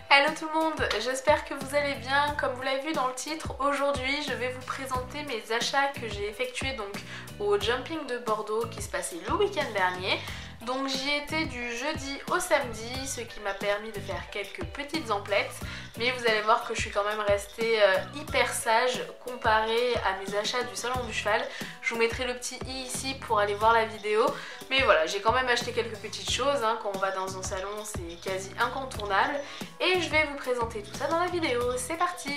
Hello tout le monde, j'espère que vous allez bien. Comme vous l'avez vu dans le titre, aujourd'hui je vais vous présenter mes achats que j'ai effectués donc au Jumping de Bordeaux qui se passait le week-end dernier. Donc j'y étais du jeudi au samedi, ce qui m'a permis de faire quelques petites emplettes. Mais vous allez voir que je suis quand même restée hyper sage comparée à mes achats du salon du cheval. Je vous mettrai le petit i ici pour aller voir la vidéo. Mais voilà, j'ai quand même acheté quelques petites choses, hein. Quand on va dans un salon c'est quasi incontournable. Et je vais vous présenter tout ça dans la vidéo, c'est parti!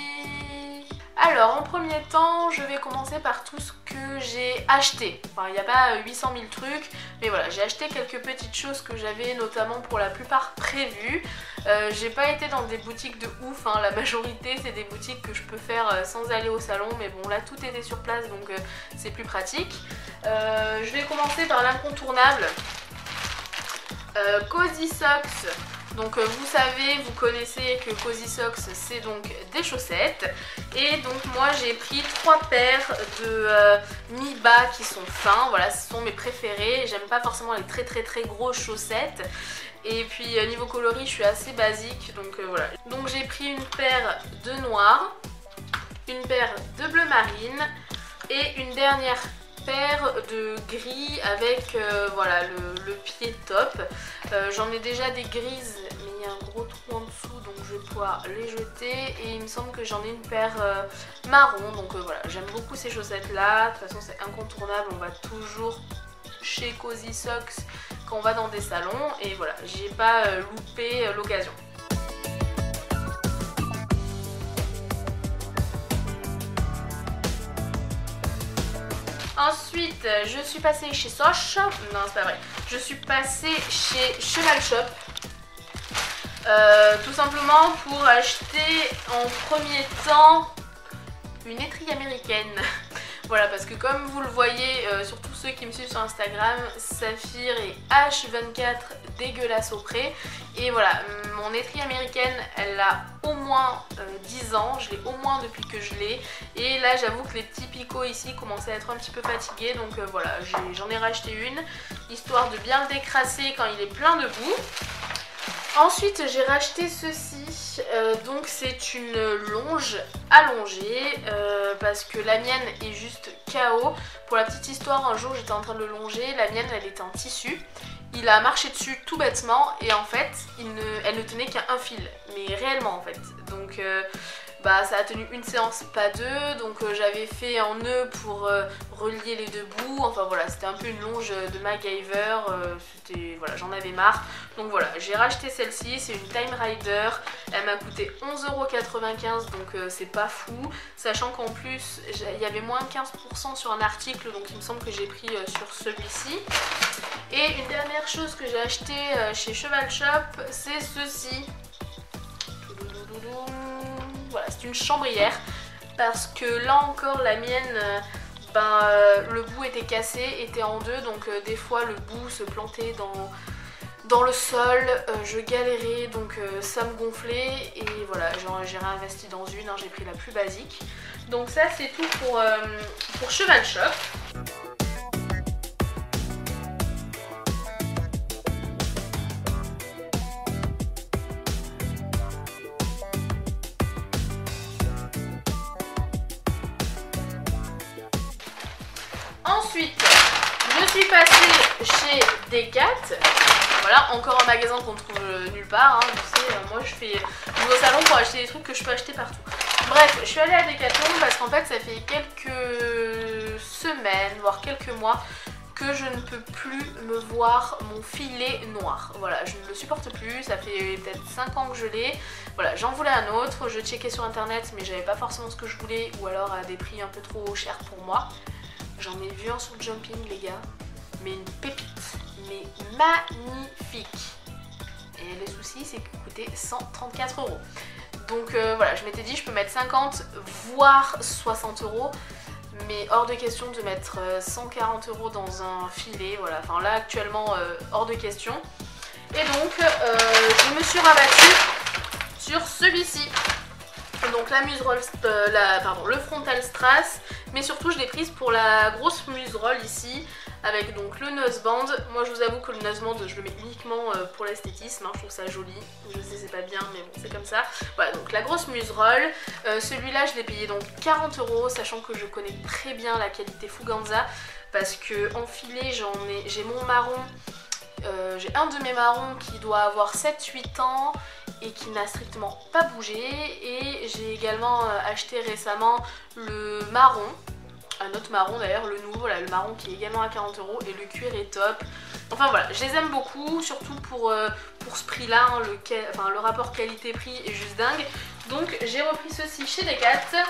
Alors en premier temps, je vais commencer par tout ce que j'ai acheté. Enfin, il n'y a pas 800 000 trucs, mais voilà, j'ai acheté quelques petites choses que j'avais notamment pour la plupart prévues. J'ai pas été dans des boutiques de ouf, hein. La majorité c'est des boutiques que je peux faire sans aller au salon, mais bon là tout était sur place donc c'est plus pratique. Je vais commencer par l'incontournable, Cozy Socks. Donc vous savez, vous connaissez que Cozy Socks c'est donc des chaussettes. Et donc moi j'ai pris 3 paires de mi-bas qui sont fins. Voilà, ce sont mes préférés. J'aime pas forcément les très grosses chaussettes. Et puis niveau coloris je suis assez basique, donc voilà. Donc j'ai pris une paire de noir, une paire de bleu marine et une dernière paire de gris avec voilà le pied top. J'en ai déjà des grises mais il y a un gros trou en dessous donc je vais pouvoir les jeter, et il me semble que j'en ai une paire marron, donc voilà, j'aime beaucoup ces chaussettes là. De toute façon c'est incontournable, on va toujours chez Cozy Socks quand on va dans des salons, et voilà, j'ai pas loupé l'occasion. Ensuite, je suis passée chez Soch. Non, c'est pas vrai. Je suis passée chez Cheval Shop. Tout simplement pour acheter en premier temps une étrille américaine. Voilà, parce que comme vous le voyez, surtout ceux qui me suivent sur Instagram, Saphir est H24 dégueulasse au pré. Et voilà, mon étrille américaine, elle a au moins 10 ans, je l'ai au moins depuis que je l'ai. Et là j'avoue que les petits picots ici commençaient à être un petit peu fatigués, donc voilà, j'en ai racheté une, histoire de bien le décrasser quand il est plein de boue. Ensuite j'ai racheté ceci, donc c'est une longe allongée parce que la mienne est juste KO. Pour la petite histoire, un jour j'étais en train de le longer, la mienne elle était en tissu. Il a marché dessus tout bêtement et en fait elle ne tenait qu'à un fil, mais réellement en fait. Donc bah ça a tenu une séance, pas deux, donc j'avais fait en nœud pour relier les deux bouts. Enfin voilà, c'était un peu une longe de MacGyver, voilà, j'en avais marre. Donc voilà, j'ai racheté celle-ci, c'est une Time Rider, elle m'a coûté 11,95 €, donc c'est pas fou, sachant qu'en plus il y avait moins de 15% sur un article, donc il me semble que j'ai pris sur celui-ci. Et une dernière chose que j'ai acheté chez Cheval Shop, c'est ceci. Voilà, c'est une chambrière parce que là encore la mienne, le bout était cassé, était en deux, donc des fois le bout se plantait dans le sol, je galérais, donc ça me gonflait et voilà, j'ai réinvesti dans une, hein, j'ai pris la plus basique. Donc ça c'est tout pour Cheval Shop. Ensuite, je suis passée chez Decat. Voilà, encore un magasin qu'on trouve nulle part, hein. Tu sais, moi je vais au salon pour acheter des trucs que je peux acheter partout. Bref, je suis allée à Decathlon parce qu'en fait ça fait quelques semaines, voire quelques mois, que je ne peux plus me voir mon filet noir. Voilà, je ne le supporte plus, ça fait peut-être 5 ans que je l'ai. Voilà, j'en voulais un autre, je checkais sur internet mais j'avais pas forcément ce que je voulais, ou alors à des prix un peu trop chers pour moi. J'en ai vu un sur le Jumping les gars, mais une pépite, mais magnifique. Et le souci c'est qu'il coûtait 134 €. Donc voilà, je m'étais dit je peux mettre 50 voire 60 €, mais hors de question de mettre 140 € dans un filet. Voilà, enfin là actuellement hors de question. Et donc je me suis rabattue sur celui-ci. Donc la museroll, le frontal strass, mais surtout je l'ai prise pour la grosse museroll ici. avec donc le noseband. Moi je vous avoue que le noseband je le mets uniquement pour l'esthétisme, hein, je trouve ça joli, je sais c'est pas bien mais bon c'est comme ça. Voilà, donc la grosse muserolle, celui-là je l'ai payé donc 40 €, sachant que je connais très bien la qualité Fuganza, parce que en filet j'ai mon marron, j'ai un de mes marrons qui doit avoir 7-8 ans et qui n'a strictement pas bougé, et j'ai également acheté récemment le marron, un autre marron d'ailleurs, le nouveau, là, le marron qui est également à 40 € et le cuir est top. Enfin voilà, je les aime beaucoup, surtout pour ce prix là, hein, le rapport qualité-prix est juste dingue. Donc j'ai repris ceci chez Decathlon.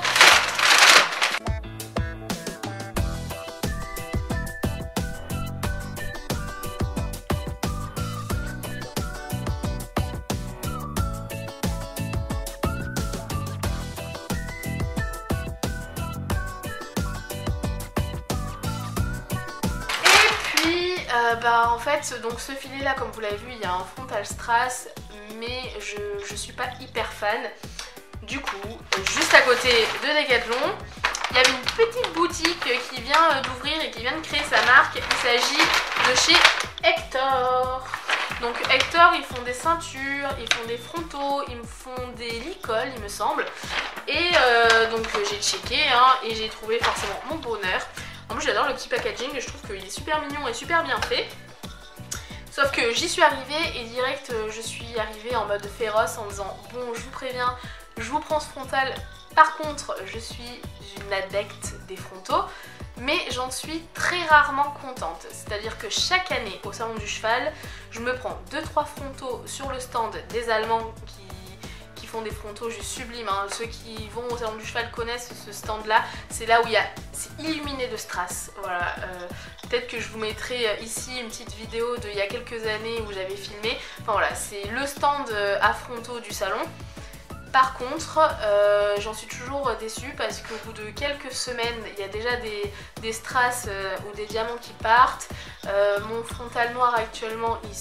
En fait, donc ce filet là, comme vous l'avez vu, il y a un frontal strass, mais je suis pas hyper fan. Du coup, juste à côté de Decathlon, il y avait une petite boutique qui vient d'ouvrir et qui vient de créer sa marque. Il s'agit de chez Hector. Donc Hector, ils font des ceintures, ils font des frontaux, ils me font des licoles, il me semble. Et donc j'ai checké, hein, et j'ai trouvé forcément mon bonheur. En plus j'adore le petit packaging, je trouve qu'il est super mignon et super bien fait. Sauf que j'y suis arrivée et direct je suis arrivée en mode féroce en disant bon, je vous préviens, je vous prends ce frontal. Par contre je suis une adepte des frontaux, mais j'en suis très rarement contente. C'est-à-dire que chaque année au salon du cheval, je me prends 2-3 frontaux sur le stand des Allemands qui font des frontaux juste sublimes, hein. Ceux qui vont au salon du cheval connaissent ce stand là, c'est là où c'est illuminé de strass. Voilà, peut-être que je vous mettrai ici une petite vidéo d'il y a quelques années où j'avais filmé. Enfin voilà, c'est le stand à frontaux du salon. Par contre, j'en suis toujours déçue parce qu'au bout de quelques semaines, il y a déjà des strass ou des diamants qui partent. Mon frontal noir actuellement, il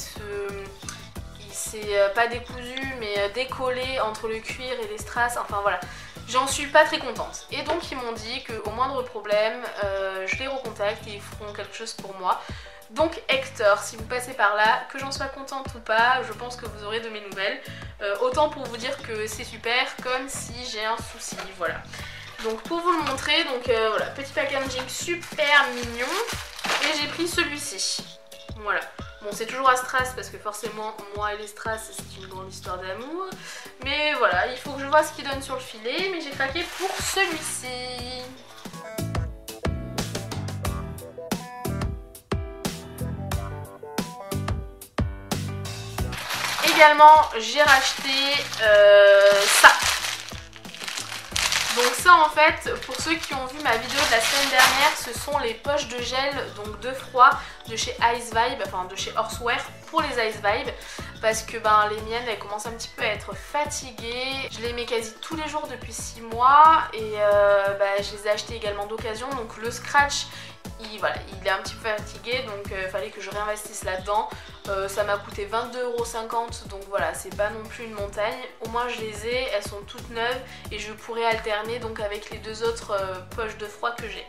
s'est pas décousu mais décollé entre le cuir et les strass. Enfin voilà, j'en suis pas très contente. Et donc ils m'ont dit qu'au moindre problème, je les recontacte et ils feront quelque chose pour moi. Donc Hector, si vous passez par là, que j'en sois contente ou pas, je pense que vous aurez de mes nouvelles. Autant pour vous dire que c'est super, comme si j'ai un souci, voilà. Donc pour vous le montrer, donc voilà, petit packaging super mignon. Et j'ai pris celui-ci, voilà. Bon, c'est toujours à strass parce que forcément, moi et les strass, c'est une grande histoire d'amour. Mais voilà, il faut que je vois ce qu'il donne sur le filet, mais j'ai craqué pour celui-ci. Également, j'ai racheté ça. Donc ça en fait, pour ceux qui ont vu ma vidéo de la semaine dernière, ce sont les poches de gel donc de froid de chez Ice Vibe, enfin de chez Horseware pour les Ice Vibe, parce que les miennes elles commencent un petit peu à être fatiguées. Je les mets quasi tous les jours depuis 6 mois et je les ai achetées également d'occasion. Donc le scratch il est un petit peu fatigué, donc il fallait que je réinvestisse là-dedans. Ça m'a coûté 22,50 €, donc voilà, c'est pas non plus une montagne. Au moins je les ai, elles sont toutes neuves et je pourrais alterner donc avec les deux autres poches de froid que j'ai.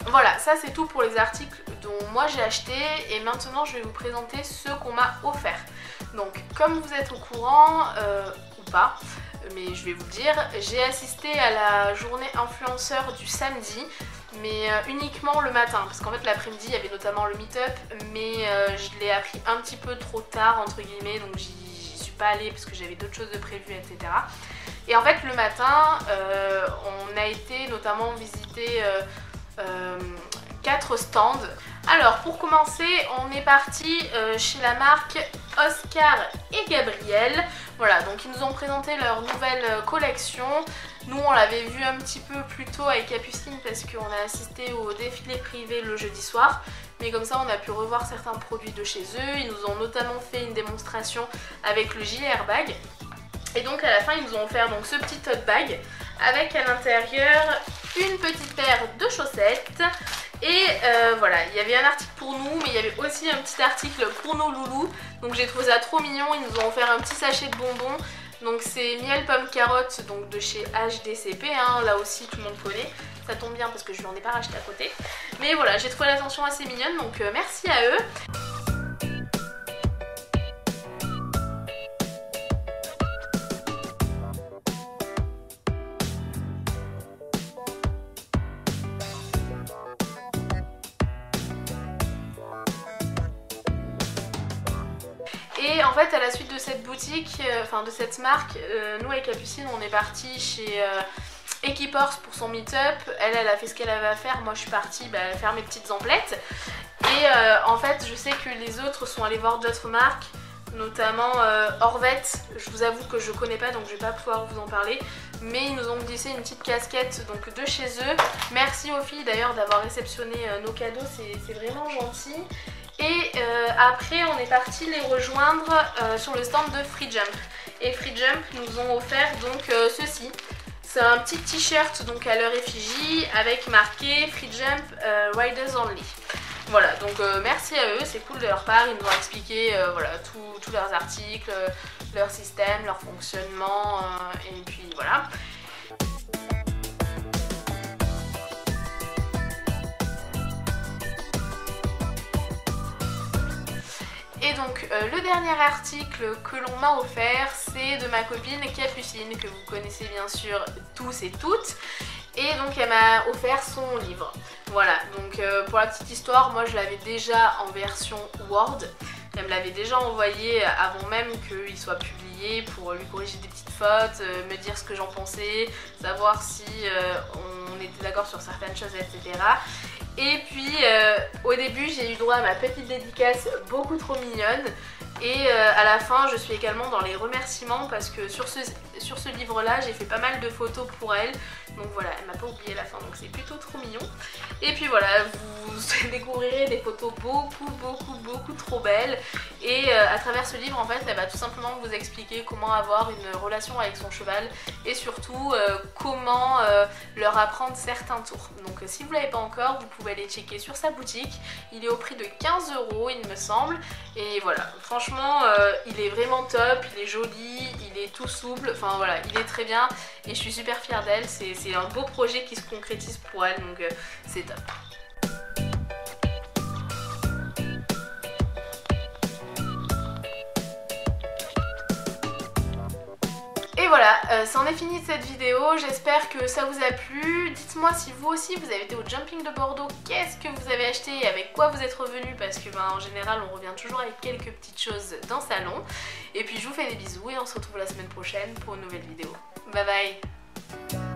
Voilà, ça c'est tout pour les articles dont moi j'ai acheté et maintenant je vais vous présenter ceux qu'on m'a offerts. Donc comme vous êtes au courant, ou pas, mais je vais vous le dire, j'ai assisté à la journée influenceur du samedi, mais uniquement le matin, parce qu'en fait l'après-midi il y avait notamment le meet-up, mais je l'ai appris un petit peu trop tard entre guillemets, donc j'y suis pas allée parce que j'avais d'autres choses de prévues, etc. Et en fait le matin, on a été notamment visiter 4 stands. Alors pour commencer, on est parti chez la marque Oscar et Gabriel. Voilà, donc ils nous ont présenté leur nouvelle collection. Nous on l'avait vu un petit peu plus tôt avec Capucine parce qu'on a assisté au défilé privé le jeudi soir. Mais comme ça on a pu revoir certains produits de chez eux. Ils nous ont notamment fait une démonstration avec le gilet airbag. Et donc à la fin ils nous ont offert donc ce petit tote bag avec à l'intérieur une petite paire de chaussettes. Et voilà, il y avait un article pour nous, mais il y avait aussi un petit article pour nos loulous. Donc j'ai trouvé ça trop mignon, ils nous ont offert un petit sachet de bonbons Donc c'est miel pomme carotte, donc de chez HDCP, hein, là aussi tout le monde connaît. Ça tombe bien parce que je lui en ai pas racheté à côté. Mais voilà, j'ai trouvé l'attention assez mignonne, donc merci à eux. Et en fait à la suite de cette boutique, enfin de cette marque, nous avec Capucine on est parti chez Ekeepers pour son meet-up. Elle a fait ce qu'elle avait à faire, moi je suis partie faire mes petites emplettes. Et en fait je sais que les autres sont allés voir d'autres marques, notamment Orvet. Je vous avoue que je connais pas donc je vais pas pouvoir vous en parler. Mais ils nous ont glissé une petite casquette donc de chez eux. Merci aux filles d'ailleurs d'avoir réceptionné nos cadeaux, c'est vraiment gentil. Et après on est parti les rejoindre sur le stand de Free Jump. Et Free Jump nous ont offert donc ceci. C'est un petit t-shirt donc à leur effigie avec marqué Free Jump Riders Only. Voilà, donc merci à eux, c'est cool de leur part, ils nous ont expliqué voilà, tous leurs articles, leur système, leur fonctionnement, et puis voilà. Et donc le dernier article que l'on m'a offert, c'est de ma copine Capucine, que vous connaissez bien sûr tous et toutes. Et donc elle m'a offert son livre. Voilà, donc pour la petite histoire, moi je l'avais déjà en version Word. Elle me l'avait déjà envoyé avant même qu'il soit publié pour lui corriger des petites fautes, me dire ce que j'en pensais, savoir si on était d'accord sur certaines choses, etc. Et puis au début j'ai eu droit à ma petite dédicace beaucoup trop mignonne. Et à la fin je suis également dans les remerciements parce que sur ce livre là j'ai fait pas mal de photos pour elle. Donc voilà, elle m'a pas oublié la fin, donc c'est plutôt trop mignon. Et puis voilà, vous découvrirez des photos beaucoup trop belles. Et à travers ce livre en fait elle va tout simplement vous expliquer comment avoir une relation avec son cheval. Et surtout comment leur apprendre certains tours. Donc si vous ne l'avez pas encore, vous pouvez aller checker sur sa boutique. Il est au prix de 15 € il me semble. Et voilà, franchement il est vraiment top, il est joli, il est tout souple. Enfin voilà, il est très bien. Et je suis super fière d'elle, c'est un beau projet qui se concrétise pour elle, donc c'est top. Et voilà, c'en est fini de cette vidéo, j'espère que ça vous a plu. Dites-moi si vous aussi vous avez été au Jumping de Bordeaux, qu'est-ce que vous avez acheté et avec quoi vous êtes revenu, parce que en général on revient toujours avec quelques petites choses dans le salon. Et puis je vous fais des bisous et on se retrouve la semaine prochaine pour une nouvelle vidéo. Bye bye.